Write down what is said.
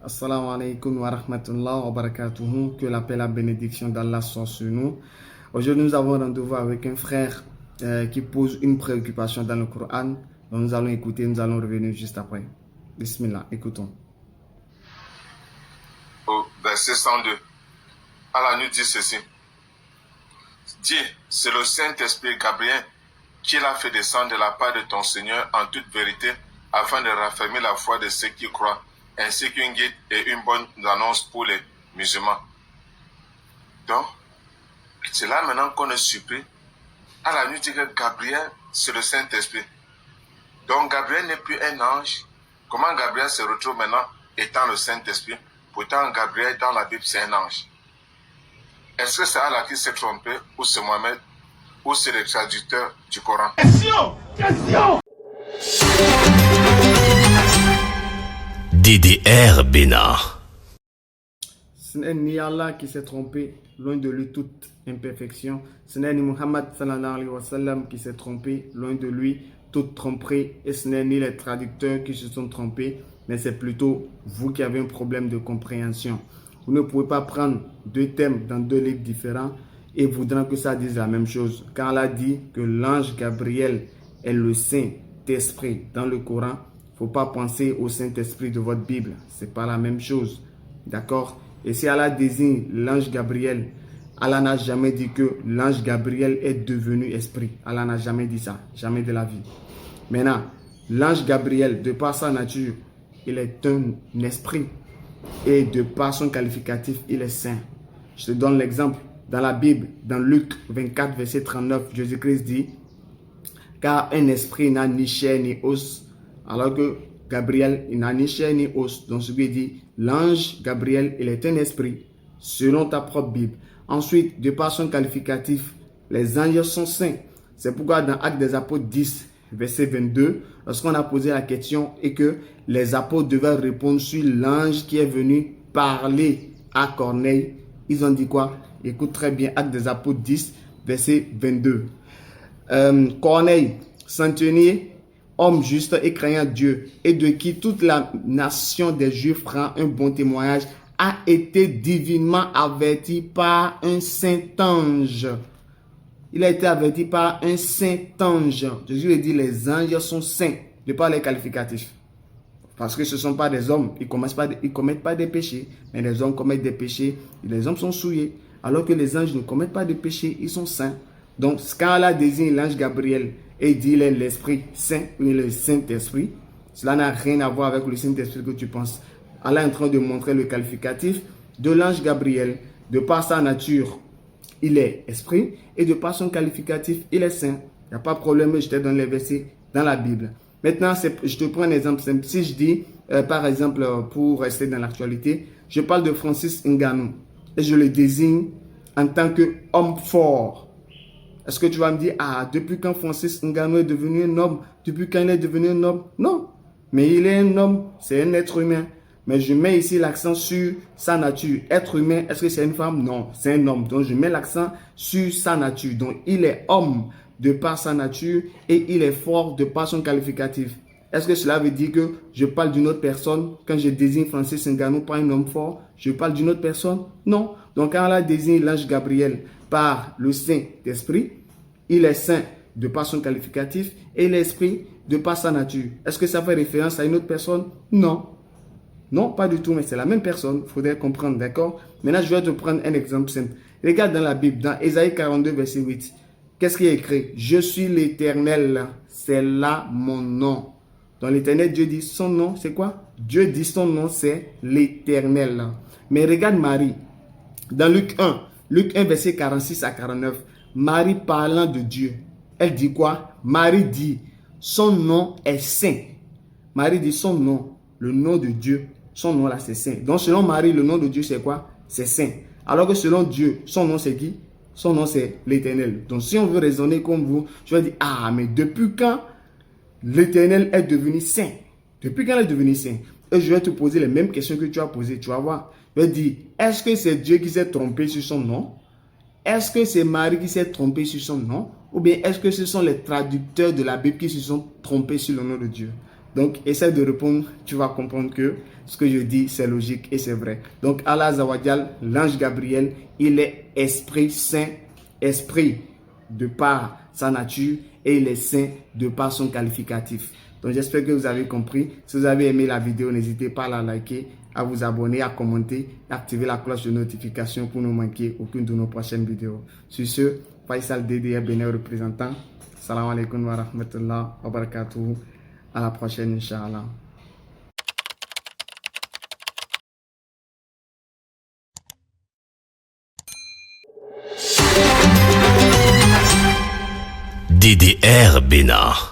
Assalamu alaikum wa rahmatullah wa barakatuhu. Que la paix et la bénédiction d'Allah soient sur nous. Aujourd'hui, nous avons rendez-vous avec un frère qui pose une préoccupation dans le Coran. Donc, nous allons écouter, nous allons revenir juste après. Bismillah, écoutons. Au verset 102, Allah nous dit ceci. Dis, c'est le Saint-Esprit Gabriel qui l'a fait descendre de la part de ton Seigneur en toute vérité, afin de raffermir la foi de ceux qui croient, ainsi qu'une guide et une bonne annonce pour les musulmans. Donc, c'est là maintenant qu'on est surpris. Allah nous dit que Gabriel, c'est le Saint-Esprit. Donc, Gabriel n'est plus un ange. Comment Gabriel se retrouve maintenant étant le Saint-Esprit? Pourtant, Gabriel, dans la Bible, c'est un ange. Est-ce que c'est Allah qui s'est trompé, ou c'est Mohamed, ou c'est le traducteur du Coran? Question. DDR Bénin. Ce n'est ni Allah qui s'est trompé, loin de lui toute imperfection. Ce n'est ni Muhammad sallallahu alayhi wa sallam qui s'est trompé, loin de lui toute tromperie. Et ce n'est ni les traducteurs qui se sont trompés, mais c'est plutôt vous qui avez un problème de compréhension. Vous ne pouvez pas prendre deux thèmes dans deux livres différents et voudrant que ça dise la même chose. Quand Allah dit que l'ange Gabriel est le Saint-Esprit dans le Coran, il ne faut pas penser au Saint-Esprit de votre Bible. Ce n'est pas la même chose. D'accord? Et si Allah désigne l'ange Gabriel, Allah n'a jamais dit que l'ange Gabriel est devenu esprit. Allah n'a jamais dit ça. Jamais de la vie. Maintenant, l'ange Gabriel, de par sa nature, il est un esprit. Et de par son qualificatif, il est saint. Je te donne l'exemple. Dans la Bible, dans Luc 24, verset 39, Jésus-Christ dit « Car un esprit n'a ni chair ni os, alors que Gabriel, il n'a ni chair ni os. » Donc, celui dit « L'ange Gabriel, il est un esprit, selon ta propre Bible. » Ensuite, de par son qualificatif, les anges sont saints. C'est pourquoi dans Actes des Apôtres 10, verset 22, lorsqu'on a posé la question et que les apôtres devaient répondre sur l'ange qui est venu parler à Corneille, ils ont dit quoi? Écoute très bien, Actes des Apôtres 10, verset 22. Corneille, centenier, homme juste et craignant Dieu, et de qui toute la nation des Juifs rend un bon témoignage, a été divinement averti par un saint ange. Il a été averti par un saint ange. Jésus lui dit, les anges sont saints, de par les qualificatifs. Parce que ce ne sont pas des hommes, ils ne commettent pas des péchés. Mais les hommes commettent des péchés, et les hommes sont souillés. Alors que les anges ne commettent pas de péchés, ils sont saints. Donc, quand Allah désigne l'ange Gabriel et dit il est l'Esprit Saint, ou le Saint-Esprit, cela n'a rien à voir avec le Saint-Esprit que tu penses. Allah est en train de montrer le qualificatif de l'ange Gabriel. De par sa nature, il est esprit, et de par son qualificatif, il est saint. Il n'y a pas de problème, je te donne les versets dans la Bible. Maintenant, je te prends un exemple simple. Si je dis, par exemple, pour rester dans l'actualité, je parle de Francis Ngannou et je le désigne en tant qu'homme fort. Est-ce que tu vas me dire, ah, depuis quand Francis Ngannou est devenu un homme? Depuis quand il est devenu un homme? Non, mais il est un homme, c'est un être humain. Mais je mets ici l'accent sur sa nature. Être humain, est-ce que c'est une femme? Non, c'est un homme. Donc, je mets l'accent sur sa nature. Donc, il est homme de par sa nature et il est fort de par son qualificatif. Est-ce que cela veut dire que je parle d'une autre personne? Quand je désigne Francis Ngannou par un homme fort, je parle d'une autre personne? Non. Donc, quand Allah désigne l'ange Gabriel par le Saint-Esprit, il est saint de par son qualificatif et l'esprit de par sa nature. Est-ce que ça fait référence à une autre personne? Non. Non, pas du tout, mais c'est la même personne. Il faudrait comprendre, d'accord? Maintenant, je vais te prendre un exemple simple. Regarde dans la Bible, dans Ésaïe 42, verset 8. Qu'est-ce qui est écrit? Je suis l'Éternel, c'est là mon nom. Dans l'Éternel, Dieu dit son nom, c'est quoi? Dieu dit son nom, c'est l'Éternel. Mais regarde Marie, dans Luc 1, verset 46 à 49. Marie parlant de Dieu, elle dit quoi? Marie dit, son nom est saint. Marie dit son nom, le nom de Dieu, son nom là c'est saint. Donc selon Marie, le nom de Dieu c'est quoi? C'est saint. Alors que selon Dieu, son nom c'est qui? Son nom c'est l'Éternel. Donc si on veut raisonner comme vous, je vais dire, ah mais depuis quand l'Éternel est devenu saint? Depuis quand il est devenu saint? Et je vais te poser les mêmes questions que tu as posées, tu vas voir. Je vais dire, est-ce que c'est Dieu qui s'est trompé sur son nom? Est-ce que c'est Marie qui s'est trompée sur son nom? Ou bien est-ce que ce sont les traducteurs de la Bible qui se sont trompés sur le nom de Dieu? Donc, essaie de répondre, tu vas comprendre que ce que je dis, c'est logique et c'est vrai. Donc, Allah Azza wa Jal, l'ange Gabriel, il est esprit saint, esprit de par sa nature et il est saint de par son qualificatif. Donc, j'espère que vous avez compris. Si vous avez aimé la vidéo, n'hésitez pas à la liker, à vous abonner, à commenter, à activer la cloche de notification pour ne manquer aucune de nos prochaines vidéos. Sur ce, Faisal DDR Bénin représentant. Salam alaikum wa rahmatullah wa barakatuh. À la prochaine, Inch'Allah. DDR Bénin.